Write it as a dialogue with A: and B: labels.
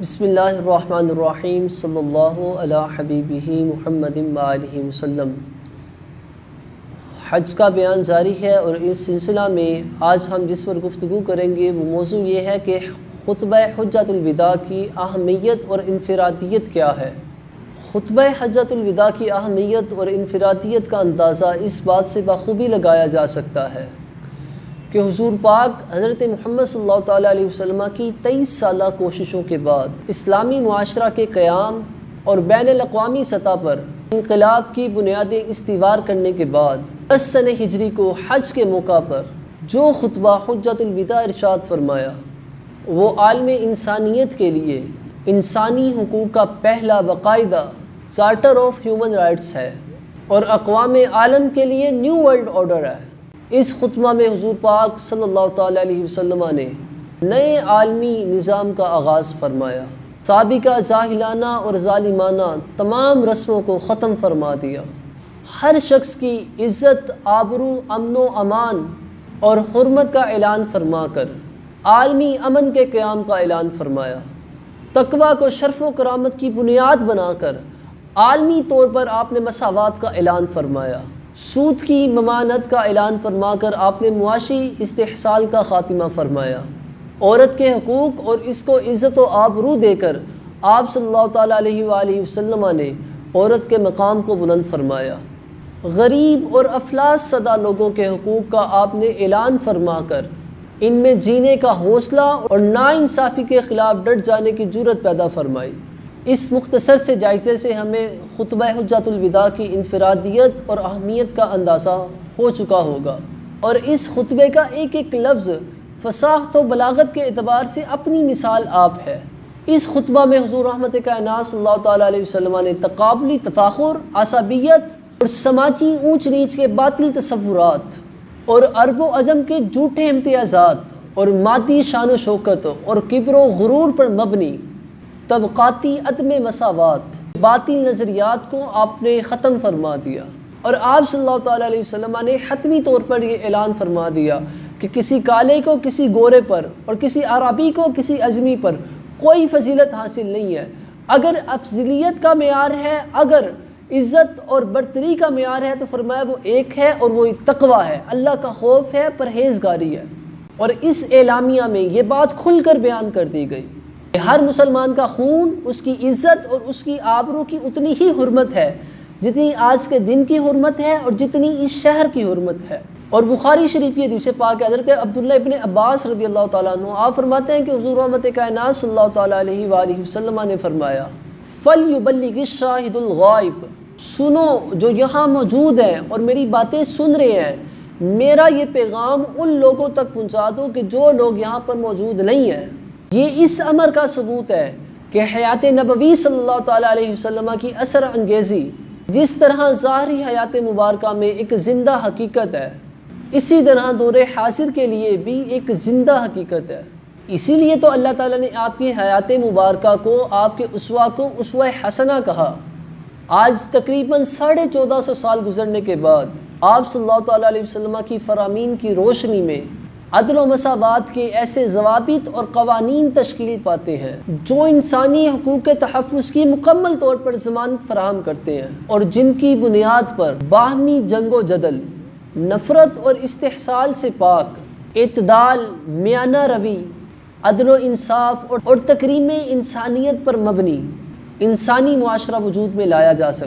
A: بسم اللہ الرحمن الرحیم صلی اللہ علی حبیبہ محمد وآلہ وسلم۔ حج کا بیان جاری ہے اور اس سلسلہ میں آج ہم جس پر گفتگو کریں گے وہ موضوع یہ ہے کہ خطبہ حجۃ الوداع کی اہمیت اور انفرادیت کیا ہے۔ خطبہ حجۃ الوداع کی اہمیت اور انفرادیت کا اندازہ اس بات سے بخوبی لگایا جا سکتا ہے کہ حضور پاک حضرت محمد صلی اللہ تعالیٰ علیہ وسلم کی 23 سالہ کوششوں کے بعد اسلامی معاشرہ کے قیام اور بین الاقوامی سطح پر انقلاب کی بنیادیں استوار کرنے کے بعد 10 سنہ ہجری کو حج کے موقع پر جو خطبہ حجۃ الوداع ارشاد فرمایا وہ عالم انسانیت کے لیے انسانی حقوق کا پہلا باقاعدہ چارٹر آف ہیومن رائٹس ہے اور اقوام عالم کے لیے نیو ورلڈ آرڈر ہے۔ اس خطبہ میں حضور پاک صلی اللہ تعالیٰ علیہ وسلم نے نئے عالمی نظام کا آغاز فرمایا، سابقہ جاہلانہ اور ظالمانہ تمام رسموں کو ختم فرما دیا، ہر شخص کی عزت، آبرو، امن و امان اور حرمت کا اعلان فرما کر عالمی امن کے قیام کا اعلان فرمایا، تقویٰ کو شرف و کرامت کی بنیاد بنا کر عالمی طور پر آپ نے مساوات کا اعلان فرمایا، سود کی ممانعت کا اعلان فرما کر آپ نے معاشی استحصال کا خاتمہ فرمایا، عورت کے حقوق اور اس کو عزت و آبرو دے کر آپ صلی اللہ تعالیٰ علیہ وآلہ وسلم نے عورت کے مقام کو بلند فرمایا، غریب اور افلاس زدہ لوگوں کے حقوق کا آپ نے اعلان فرما کر ان میں جینے کا حوصلہ اور ناانصافی کے خلاف ڈٹ جانے کی جرأت پیدا فرمائی۔ اس مختصر سے جائزے سے ہمیں خطبہ حجۃ الوداع کی انفرادیت اور اہمیت کا اندازہ ہو چکا ہوگا، اور اس خطبے کا ایک ایک لفظ فصاحت و بلاغت کے اعتبار سے اپنی مثال آپ ہے۔ اس خطبہ میں حضور رحمت کائنات صلی اللہ تعالیٰ علیہ وسلم نے تقابلی تفاخر، عصبیت اور سماجی اونچ نیچ کے باطل تصورات اور عرب و عجم کے جھوٹے امتیازات اور مادی شان و شوکت اور کبر و غرور پر مبنی طبقاتی عدم مساوات، باطل نظریات کو آپ نے ختم فرما دیا، اور آپ صلی اللہ تعالیٰ علیہ وسلم نے حتمی طور پر یہ اعلان فرما دیا کہ کسی کالے کو کسی گورے پر اور کسی عربی کو کسی اجمی پر کوئی فضیلت حاصل نہیں ہے۔ اگر افضلیت کا معیار ہے، اگر عزت اور برتری کا معیار ہے تو فرمایا وہ ایک ہے اور وہ تقویٰ ہے، اللہ کا خوف ہے، پرہیزگاری ہے۔ اور اس اعلامیہ میں یہ بات کھل کر بیان کر دی گئی کہ ہر مسلمان کا خون، اس کی عزت اور اس کی آبرو کی اتنی ہی حرمت ہے جتنی آج کے دن کی حرمت ہے اور جتنی اس شہر کی حرمت ہے۔ اور بخاری شریف یہ حدیث پاک ہے، حضرت عبداللہ ابن عباس رضی اللہ تعالیٰ عنہ آپ فرماتے ہیں کہ حضور رحمت کائنات صلی اللہ تعالیٰ علیہ وآلہ وسلم نے فرمایا فَلْيُبَلِّغِ الشَّاهِدُ الْغَائِبُ، سنو جو یہاں موجود ہیں اور میری باتیں سن رہے ہیں، میرا یہ پیغام ان لوگوں تک پہنچا دو کہ جو لوگ یہاں پر موجود نہیں ہیں۔ یہ اس امر کا ثبوت ہے کہ حیات نبوی صلی اللہ تعالیٰ علیہ وسلم کی اثر انگیزی جس طرح ظاہری حیات مبارکہ میں ایک زندہ حقیقت ہے، اسی طرح دور حاضر کے لیے بھی ایک زندہ حقیقت ہے۔ اسی لیے تو اللہ تعالیٰ نے آپ کی حیات مبارکہ کو، آپ کے اسوہ کو اسوہ حسنہ کہا۔ آج تقریباً 1450 سال گزرنے کے بعد آپ صلی اللہ تعالیٰ علیہ وسلم کی فرامین کی روشنی میں عدل و مساوات کے ایسے ضوابط اور قوانین تشکیل پاتے ہیں جو انسانی حقوق کے تحفظ کی مکمل طور پر ضمانت فراہم کرتے ہیں، اور جن کی بنیاد پر باہمی جنگ و جدل، نفرت اور استحصال سے پاک، اعتدال، میانہ روی، عدل و انصاف اور تکریم انسانیت پر مبنی انسانی معاشرہ وجود میں لایا جا سکتا ہے۔